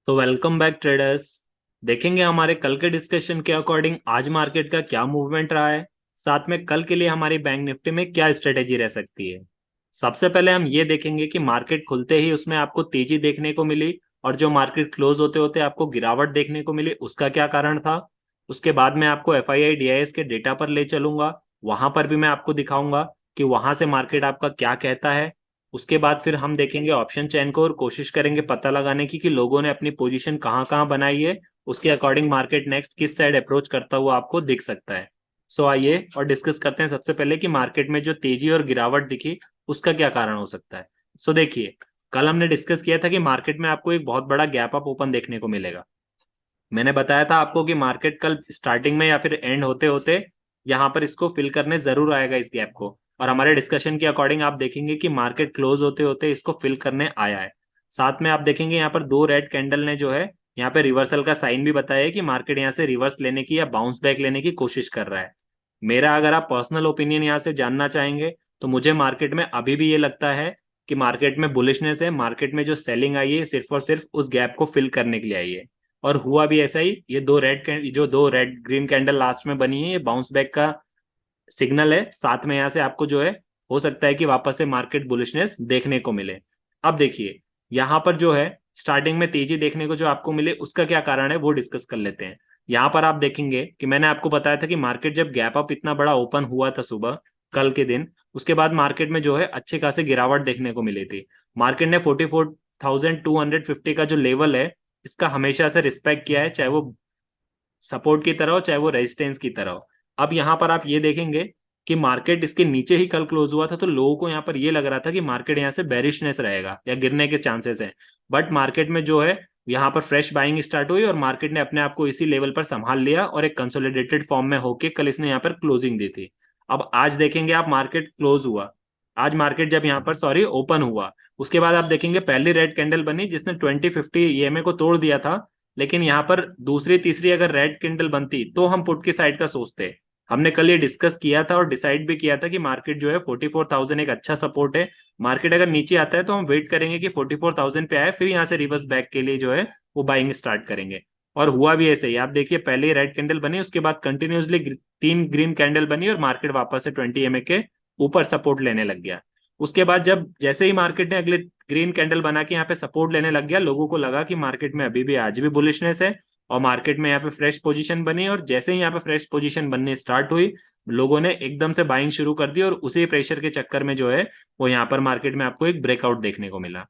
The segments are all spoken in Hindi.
तो वेलकम बैक ट्रेडर्स। देखेंगे हमारे कल के डिस्कशन के अकॉर्डिंग आज मार्केट का क्या मूवमेंट रहा है, साथ में कल के लिए हमारी बैंक निफ्टी में क्या स्ट्रेटेजी रह सकती है। सबसे पहले हम ये देखेंगे कि मार्केट खुलते ही उसमें आपको तेजी देखने को मिली और जो मार्केट क्लोज होते होते आपको गिरावट देखने को मिली, उसका क्या कारण था। उसके बाद मैं आपको एफआईआई डीआईएस के डेटा पर ले चलूंगा, वहां पर भी मैं आपको दिखाऊंगा कि वहां से मार्केट आपका क्या कहता है। उसके बाद फिर हम देखेंगे ऑप्शन चेन को और कोशिश करेंगे पता लगाने की कि लोगों ने अपनी पोजीशन कहाँ कहाँ बनाई है। उसके अकॉर्डिंग मार्केट नेक्स्ट किस साइड अप्रोच करता हुआ आपको दिख सकता है। सो आइए और डिस्कस करते हैं सबसे पहले कि मार्केट में जो तेजी और गिरावट दिखी उसका क्या कारण हो सकता है। सो देखिए, कल हमने डिस्कस किया था कि मार्केट में आपको एक बहुत बड़ा गैप अप ओपन देखने को मिलेगा। मैंने बताया था आपको कि मार्केट कल स्टार्टिंग में या फिर एंड होते होते यहाँ पर इसको फिल करने जरूर आएगा इस गैप को। और हमारे डिस्कशन के अकॉर्डिंग आप देखेंगे कि मार्केट क्लोज होते होते इसको फिल करने आया है। साथ में आप देखेंगे यहाँ पर दो रेड कैंडल ने जो है यहाँ पे रिवर्सल का साइन भी बताया है कि मार्केट यहाँ से रिवर्स लेने की या बाउंस बैक लेने की कोशिश कर रहा है। मेरा अगर आप पर्सनल ओपिनियन यहाँ से जानना चाहेंगे तो मुझे मार्केट में अभी भी ये लगता है कि मार्केट में बुलिशनेस है। मार्केट में जो सेलिंग आई है सिर्फ और सिर्फ उस गैप को फिल करने के लिए आई है। और हुआ भी ऐसा ही। ये दो रेड ग्रीन कैंडल लास्ट में बनी है, ये बाउंस बैक का सिग्नल है। साथ में यहाँ से आपको जो है हो सकता है कि वापस से मार्केट बुलिशनेस देखने को मिले। अब देखिए, यहाँ पर जो है स्टार्टिंग में तेजी देखने को जो आपको मिले उसका क्या कारण है वो डिस्कस कर लेते हैं। यहाँ पर आप देखेंगे कि मैंने आपको बताया था कि मार्केट जब गैप अप इतना बड़ा ओपन हुआ था सुबह कल के दिन, उसके बाद मार्केट में जो है अच्छे खासे गिरावट देखने को मिली थी। मार्केट ने 44,250 का जो लेवल है इसका हमेशा से रिस्पेक्ट किया है, चाहे वो सपोर्ट की तरह हो चाहे वो रेजिस्टेंस की तरह हो। अब यहाँ पर आप ये देखेंगे कि मार्केट इसके नीचे ही कल क्लोज हुआ था तो लोगों को यहाँ पर ये लग रहा था कि मार्केट यहाँ से बेरिशनेस रहेगा या गिरने के चांसेस हैं। बट मार्केट में जो है यहाँ पर फ्रेश बाइंग स्टार्ट हुई और मार्केट ने अपने आप को इसी लेवल पर संभाल लिया और एक कंसोलिडेटेड फॉर्म में होके कल इसने यहाँ पर क्लोजिंग दी थी। अब आज देखेंगे आप, मार्केट क्लोज हुआ, आज मार्केट जब यहाँ पर सॉरी ओपन हुआ उसके बाद आप देखेंगे पहली रेड कैंडल बनी जिसने 2050 ईएमए को तोड़ दिया था। लेकिन यहाँ पर दूसरी तीसरी अगर रेड कैंडल बनती तो हम पुट की साइड का सोचते। हमने कल ये डिस्कस किया था और डिसाइड भी किया था कि मार्केट जो है 44,000 एक अच्छा सपोर्ट है। मार्केट अगर नीचे आता है तो हम वेट करेंगे कि 44,000 पे आए, फिर यहाँ से रिवर्स बैक के लिए जो है वो बाइंग स्टार्ट करेंगे। और हुआ भी ऐसे ही। आप देखिए, पहले रेड कैंडल बनी उसके बाद कंटिन्यूसली तीन ग्रीन कैंडल बनी और मार्केट वापस से 20 EMA के ऊपर सपोर्ट लेने लग गया। उसके बाद जब जैसे ही मार्केट ने अगले ग्रीन कैंडल बना के यहाँ पे सपोर्ट लेने लग गया, लोगों को लगा कि मार्केट में अभी भी आज भी बुलिशनेस है और मार्केट में यहाँ पे फ्रेश पोजीशन बनी। और जैसे ही यहाँ पे फ्रेश पोजीशन बननी स्टार्ट हुई, लोगों ने एकदम से बाइंग शुरू कर दी और उसी प्रेशर के चक्कर में जो है वो यहाँ पर मार्केट में आपको एक ब्रेकआउट देखने को मिला।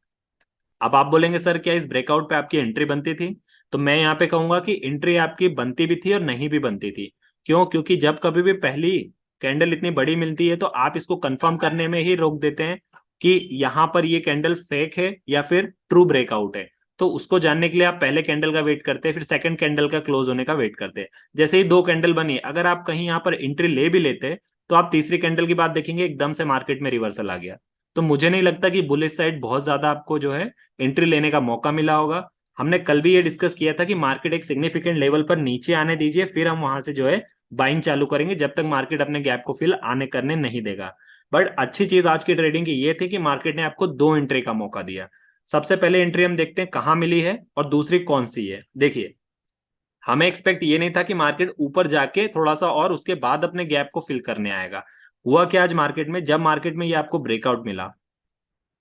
अब आप बोलेंगे सर क्या इस ब्रेकआउट पे आपकी एंट्री बनती थी? तो मैं यहाँ पे कहूंगा कि एंट्री आपकी बनती भी थी और नहीं भी बनती थी। क्यों? क्योंकि जब कभी भी पहली कैंडल इतनी बड़ी मिलती है तो आप इसको कंफर्म करने में ही रोक देते हैं कि यहाँ पर ये कैंडल फेक है या फिर ट्रू ब्रेकआउट है। तो उसको जानने के लिए आप पहले कैंडल का वेट करते हैं, फिर सेकंड कैंडल का क्लोज होने का वेट करते हैं। जैसे ही दो कैंडल बनी, अगर आप कहीं यहाँ पर एंट्री ले भी लेते तो आप तीसरी कैंडल की बात देखेंगे एकदम से मार्केट में रिवर्सल आ गया। तो मुझे नहीं लगता कि बुलिश साइड बहुत ज्यादा आपको जो है एंट्री लेने का मौका मिला होगा। हमने कल भी ये डिस्कस किया था कि मार्केट एक सिग्निफिकेंट लेवल पर नीचे आने दीजिए, फिर हम वहां से जो है बाइंग चालू करेंगे जब तक मार्केट अपने गैप को फिल आने करने नहीं देगा। बट अच्छी चीज आज की ट्रेडिंग की ये थी कि मार्केट ने आपको दो एंट्री का मौका दिया। सबसे पहले एंट्री हम देखते हैं कहाँ मिली है और दूसरी कौन सी है। देखिए, हमें एक्सपेक्ट ये नहीं था कि मार्केट ऊपर जाके थोड़ा सा और उसके बाद अपने गैप को फिल करने आएगा। हुआ क्या आज मार्केट में, जब मार्केट में ये आपको ब्रेकआउट मिला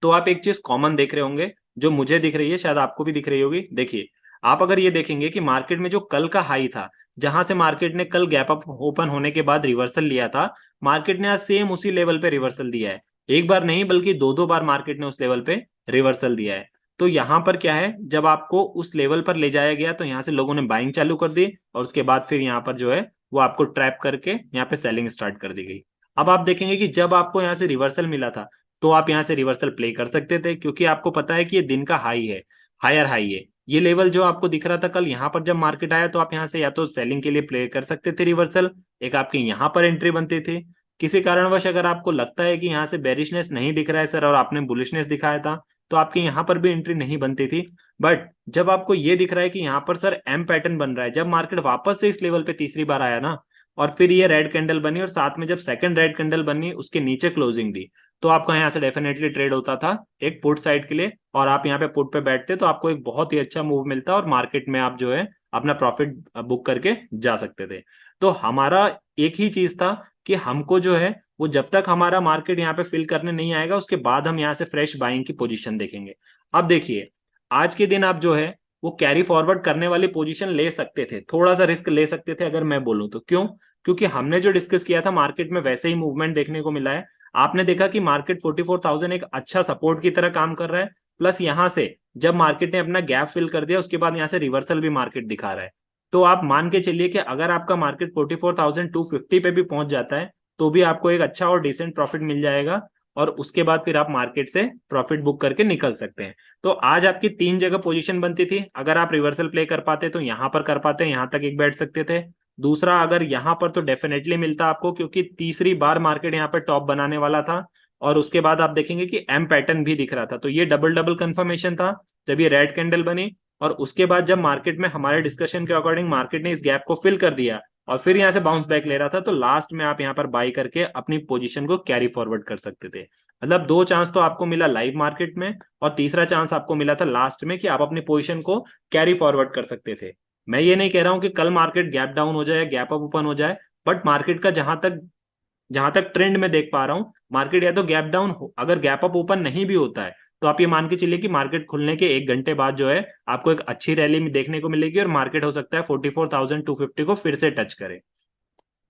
तो आप एक चीज कॉमन देख रहे होंगे जो मुझे दिख रही है, शायद आपको भी दिख रही होगी। देखिए, आप अगर ये देखेंगे कि मार्केट में जो कल का हाई था, जहां से मार्केट ने कल गैप अप ओपन होने के बाद रिवर्सल लिया था, मार्केट ने आज सेम उसी लेवल पे रिवर्सल दिया है। एक बार नहीं बल्कि दो दो बार मार्केट ने उस लेवल पे रिवर्सल दिया है। तो यहाँ पर क्या है, जब आपको उस लेवल पर ले जाया गया तो यहाँ से लोगों ने बाइंग चालू कर दी और उसके बाद फिर यहाँ पर जो है वो आपको ट्रैप करके यहाँ पे सेलिंग स्टार्ट कर दी गई। अब आप देखेंगे कि जब आपको यहाँ से रिवर्सल मिला था तो आप यहाँ से रिवर्सल प्ले कर सकते थे, क्योंकि आपको पता है कि ये दिन का हाई है, हायर हाई है। ये लेवल जो आपको दिख रहा था कल, यहाँ पर जब मार्केट आया तो आप यहाँ से या तो सेलिंग के लिए प्ले कर सकते थे रिवर्सल, एक आपकी यहाँ पर एंट्री बनती थी। किसी कारणवश अगर आपको लगता है कि यहाँ से बेरिशनेस नहीं दिख रहा है सर और आपने बुलिशनेस दिखाया था तो आपकी यहाँ पर भी एंट्री नहीं बनती थी। बट जब आपको ये दिख रहा है कि यहाँ पर सर एम पैटर्न बन रहा है, जब मार्केट वापस से इस लेवल पे तीसरी बार आया ना और फिर ये रेड कैंडल बनी और साथ में जब सेकंड रेड कैंडल बनी उसके नीचे क्लोजिंग दी, तो आपका यहाँ से डेफिनेटली ट्रेड होता था एक पुट साइड के लिए, और आप यहाँ पे पुट पे बैठते तो आपको एक बहुत ही अच्छा मूव मिलता और मार्केट में आप जो है अपना प्रॉफिट बुक करके जा सकते थे। तो हमारा एक ही चीज था कि हमको जो है वो जब तक हमारा मार्केट यहाँ पे फिल करने नहीं आएगा उसके बाद हम यहाँ से फ्रेश बाइंग की पोजीशन देखेंगे। अब देखिए, आज के दिन आप जो है वो कैरी फॉरवर्ड करने वाली पोजीशन ले सकते थे, थोड़ा सा रिस्क ले सकते थे अगर मैं बोलूं तो। क्यों? क्योंकि हमने जो डिस्कस किया था मार्केट में वैसे ही मूवमेंट देखने को मिला है। आपने देखा कि मार्केट 44,000 एक अच्छा सपोर्ट की तरह काम कर रहा है, प्लस यहां से जब मार्केट ने अपना गैप फिल कर दिया उसके बाद यहां से रिवर्सल भी मार्केट दिखा रहा है। तो आप मान के चलिए कि अगर आपका मार्केट 44,250 पे भी पहुंच जाता है तो भी आपको एक अच्छा और डिसेंट प्रॉफिट मिल जाएगा, और उसके बाद फिर आप मार्केट से प्रॉफिट बुक करके निकल सकते हैं। तो आज आपकी 3 जगह पोजीशन बनती थी, अगर आप रिवर्सल प्ले कर पाते तो यहां पर कर पाते, यहां तक एक बैठ सकते थे। दूसरा, अगर यहां पर तो डेफिनेटली मिलता आपको, क्योंकि तीसरी बार मार्केट यहाँ पर टॉप बनाने वाला था, और उसके बाद आप देखेंगे कि एम पैटर्न भी दिख रहा था, तो ये डबल डबल कंफर्मेशन था जब ये रेड कैंडल बनी। और उसके बाद जब मार्केट में हमारे डिस्कशन के अकॉर्डिंग मार्केट ने इस गैप को फिल कर दिया और फिर यहाँ से बाउंस बैक ले रहा था, तो लास्ट में आप यहाँ पर बाई करके अपनी पोजीशन को कैरी फॉरवर्ड कर सकते थे। मतलब 2 चांस तो आपको मिला लाइव मार्केट में, और तीसरा चांस आपको मिला था लास्ट में कि आप अपनी पोजीशन को कैरी फॉरवर्ड कर सकते थे। मैं ये नहीं कह रहा हूं कि कल मार्केट गैप डाउन हो जाए, गैप अप ओपन हो जाए, बट मार्केट का जहां तक ट्रेंड में देख पा रहा हूं, मार्केट या तो गैप डाउन हो, अगर गैप अप ओपन नहीं भी होता है तो आप ये मान के चलिए कि मार्केट खुलने के 1 घंटे बाद जो है आपको एक अच्छी रैली में देखने को मिलेगी, और मार्केट हो सकता है 44,250 को फिर से टच करे।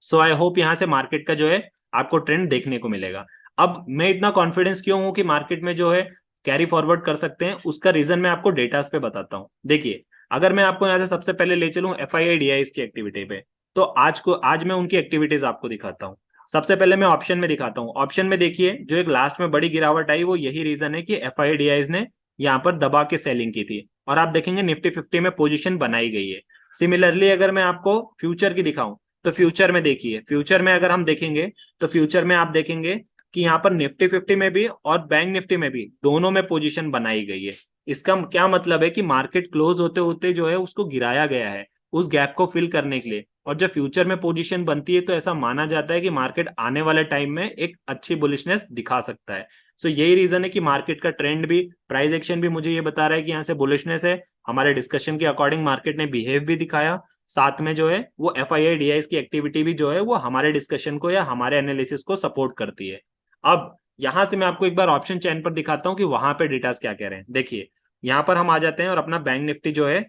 सो आई होप यहाँ से मार्केट का जो है आपको ट्रेंड देखने को मिलेगा। अब मैं इतना कॉन्फिडेंस क्यों हूं कि मार्केट में जो है कैरी फॉरवर्ड कर सकते हैं, उसका रीजन मैं आपको डेटास पे बताता हूं। देखिए, अगर मैं आपको यहाँ से सबसे पहले ले चलूं FII-DIs की एक्टिविटी पे, तो आज मैं उनकी एक्टिविटीज आपको दिखाता हूँ। सबसे पहले मैं ऑप्शन में दिखाता हूँ। ऑप्शन में देखिए, जो एक लास्ट में बड़ी गिरावट आई वो यही रीजन है कि FII-DIs ने यहाँ पर दबा के सेलिंग की थी, और आप देखेंगे निफ्टी 50 में पोजीशन बनाई गई है। सिमिलरली अगर मैं आपको फ्यूचर की दिखाऊं, तो फ्यूचर में देखिए, फ्यूचर में अगर हम देखेंगे तो फ्यूचर में आप देखेंगे कि यहाँ पर निफ्टी 50 में भी और बैंक निफ्टी में भी दोनों में पोजीशन बनाई गई है। इसका क्या मतलब है कि मार्केट क्लोज होते होते जो है उसको गिराया गया है उस गैप को फिल करने के लिए, और जब फ्यूचर में पोजीशन बनती है तो ऐसा माना जाता है कि मार्केट आने वाले टाइम में एक अच्छी बुलिशनेस दिखा सकता है। सो यही रीजन है कि मार्केट का ट्रेंड भी, प्राइस एक्शन भी मुझे ये बता रहा है कि यहाँ से बुलिशनेस है। हमारे डिस्कशन के अकॉर्डिंग मार्केट ने बिहेव भी दिखाया, साथ में जो है वो FII-DIs की एक्टिविटी भी जो है वो हमारे डिस्कशन को या हमारे एनालिसिस को सपोर्ट करती है। अब यहां से मैं आपको एक बार ऑप्शन चैन पर दिखाता हूं कि वहां पे डेटास क्या कह रहे हैं। देखिए, यहां पर हम आ जाते हैं और अपना बैंक निफ्टी जो है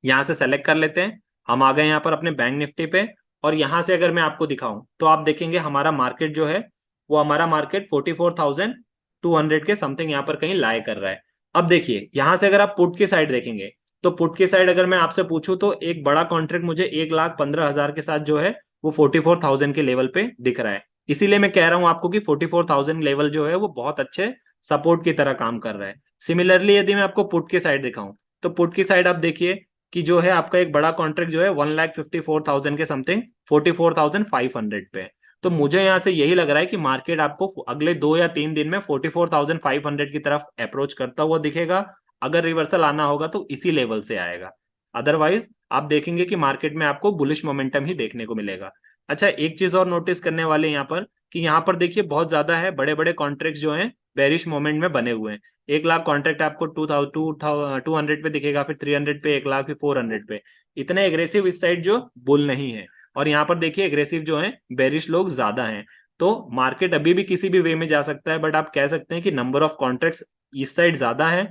यहां से सेलेक्ट कर लेते हैं। हम आ गए यहाँ पर अपने बैंक निफ्टी पे, और यहां से अगर मैं आपको दिखाऊं तो आप देखेंगे हमारा मार्केट जो है वो हमारा मार्केट 44,200 के समथिंग यहाँ पर कहीं लाई कर रहा है। अब देखिए, यहां से अगर आप पुट की साइड देखेंगे तो पुट की साइड अगर मैं आपसे पूछूं तो एक बड़ा कॉन्ट्रैक्ट मुझे 1,15,000 के साथ जो है वो 44,000 के लेवल पे दिख रहा है। इसीलिए मैं कह रहा हूं आपको कि 44,000 लेवल जो है वो बहुत अच्छे सपोर्ट की तरह काम कर रहा है। सिमिलरली यदि मैं आपको पुट की साइड दिखाऊं, तो पुट की साइड आप देखिए कि जो है आपका एक बड़ा कॉन्ट्रैक्ट जो है 1,54,000 के समथिंग 44,500 पे है। तो मुझे यहाँ से यही लग रहा है कि मार्केट आपको अगले 2 या 3 दिन में 44,500 की तरफ अप्रोच करता हुआ दिखेगा। अगर रिवर्सल आना होगा तो इसी लेवल से आएगा, अदरवाइज आप देखेंगे कि मार्केट में आपको बुलिश मोमेंटम ही देखने को मिलेगा। अच्छा, एक चीज और नोटिस करने वाले यहाँ पर कि यहाँ पर देखिए बहुत ज्यादा है, बड़े बड़े कॉन्ट्रैक्ट जो हैं बेरिश मोमेंट में बने हुए हैं। 1 लाख कॉन्ट्रैक्ट आपको 200 पे दिखेगा, फिर 300 पे 1 लाख, फिर 400 पे। इतने एग्रेसिव इस साइड जो बुल नहीं है, और यहाँ पर देखिए एग्रेसिव जो है बेरिश लोग ज्यादा हैं। तो मार्केट अभी भी किसी भी वे में जा सकता है, बट आप कह सकते हैं कि नंबर ऑफ कॉन्ट्रैक्ट्स इस साइड ज्यादा है।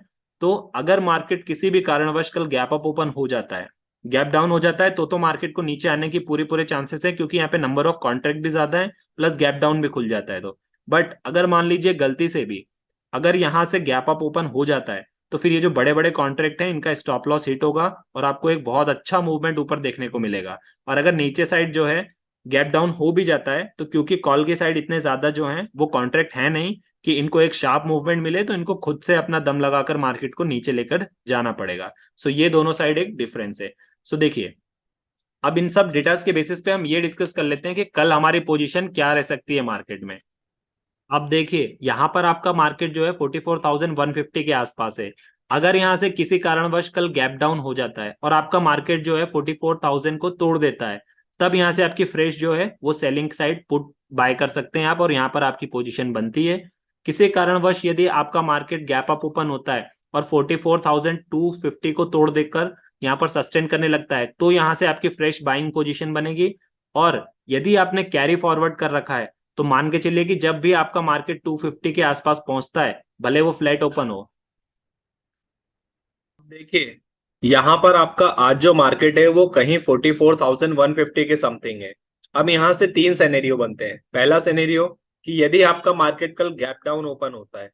तो अगर मार्केट किसी भी कारणवश कल गैप अप ओपन हो जाता है, गैप डाउन हो जाता है, तो मार्केट को नीचे आने की पूरे पूरे चांसेस है, क्योंकि यहाँ पे नंबर ऑफ कॉन्ट्रैक्ट भी ज्यादा है, प्लस गैप डाउन भी खुल जाता है। तो बट अगर मान लीजिए गलती से भी अगर यहां से गैप अप ओपन हो जाता है, तो फिर ये जो बड़े बड़े कॉन्ट्रैक्ट हैं इनका स्टॉप लॉस हिट होगा, और आपको एक बहुत अच्छा मूवमेंट ऊपर देखने को मिलेगा। और अगर नीचे साइड जो है गैप डाउन हो भी जाता है, तो क्योंकि कॉल की साइड इतने ज्यादा जो है वो कॉन्ट्रैक्ट है नहीं कि इनको एक शार्प मूवमेंट मिले, तो इनको खुद से अपना दम लगाकर मार्केट को नीचे लेकर जाना पड़ेगा। सो ये दोनों साइड एक डिफरेंस है। सो देखिए, अब इन सब डेटास के बेसिस पे हम ये डिस्कस कर लेते हैं कि कल हमारी पोजीशन क्या रह सकती है मार्केट में। अब देखिए, यहां पर आपका मार्केट जो है 44,150 के आसपास है। अगर यहां से किसी कारणवश कल गैप डाउन हो जाता है और आपका मार्केट जो है 44,000 को तोड़ देता है, तब यहाँ से आपकी फ्रेश जो है वो सेलिंग साइड पुट बाय कर सकते हैं आप, और यहाँ पर आपकी पोजीशन बनती है। किसी कारणवश यदि आपका मार्केट गैप अप ओपन होता है और 44,250 को तोड़ देकर यहाँ पर सस्टेन करने लगता है, तो यहाँ से आपकी फ्रेश बाइंग पोजीशन बनेगी। और यदि आपने कैरी फॉरवर्ड कर रखा है तो मान के चलिए कि जब भी आपका मार्केट 250 के आसपास पहुंचता है, भले वो फ्लैट ओपन हो। देखिए, यहाँ पर आपका आज जो मार्केट है वो कहीं 44,150 के समथिंग है। अब यहाँ से तीन सिनेरियो बनते हैं। पहला सिनेरियो कि यदि आपका मार्केट कल गैप डाउन ओपन होता है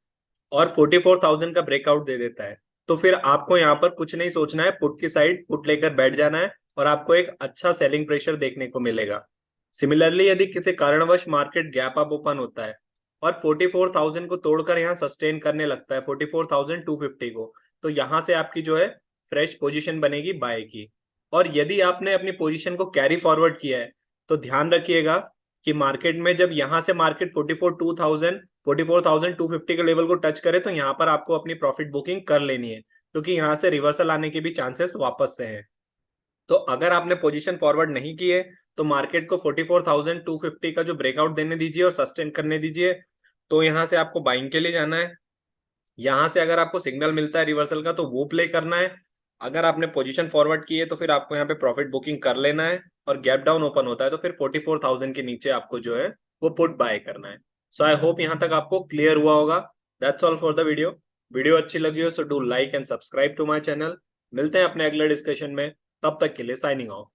और 44,000 का ब्रेकआउट दे देता है, तो फिर आपको यहाँ पर कुछ नहीं सोचना है, पुट की साइड पुट लेकर बैठ जाना है और आपको एक अच्छा सेलिंग प्रेशर देखने को मिलेगा। सिमिलरली यदि किसी कारणवश मार्केट गैप अप ओपन होता है और 44,000 को तोड़कर यहाँ सस्टेन करने लगता है 44,250 को, तो यहाँ से आपकी जो है फ्रेश पोजीशन बनेगी बाय की। और यदि आपने अपनी पोजीशन को कैरी फॉरवर्ड किया है तो ध्यान रखिएगा कि मार्केट में जब यहाँ से मार्केट 44,250 के लेवल को टच करे तो यहाँ पर आपको अपनी प्रॉफिट बुकिंग कर लेनी है, क्योंकि यहाँ से रिवर्सल आने के भी चांसेस वापस से हैं। तो अगर आपने पोजीशन फॉरवर्ड नहीं की है तो मार्केट को 44,250 का जो ब्रेकआउट देने दीजिए और सस्टेन करने दीजिए। तो यहाँ से आपको बाइंग के लिए जाना है। यहाँ से अगर आपको सिग्नल मिलता है रिवर्सल का तो वो प्ले करना है। अगर आपने पोजीशन फॉरवर्ड की है तो फिर आपको यहाँ पे प्रॉफिट बुकिंग कर लेना है, और गैप डाउन ओपन होता है तो फिर 44,000 के नीचे आपको जो है वो पुट बाय करना है। सो आई होप यहाँ तक आपको क्लियर हुआ होगा। That's all for the video. Video अच्छी लगी हो so do like and subscribe to my channel. मिलते हैं अपने अगले डिस्कशन में, तब तक के लिए साइनिंग ऑफ।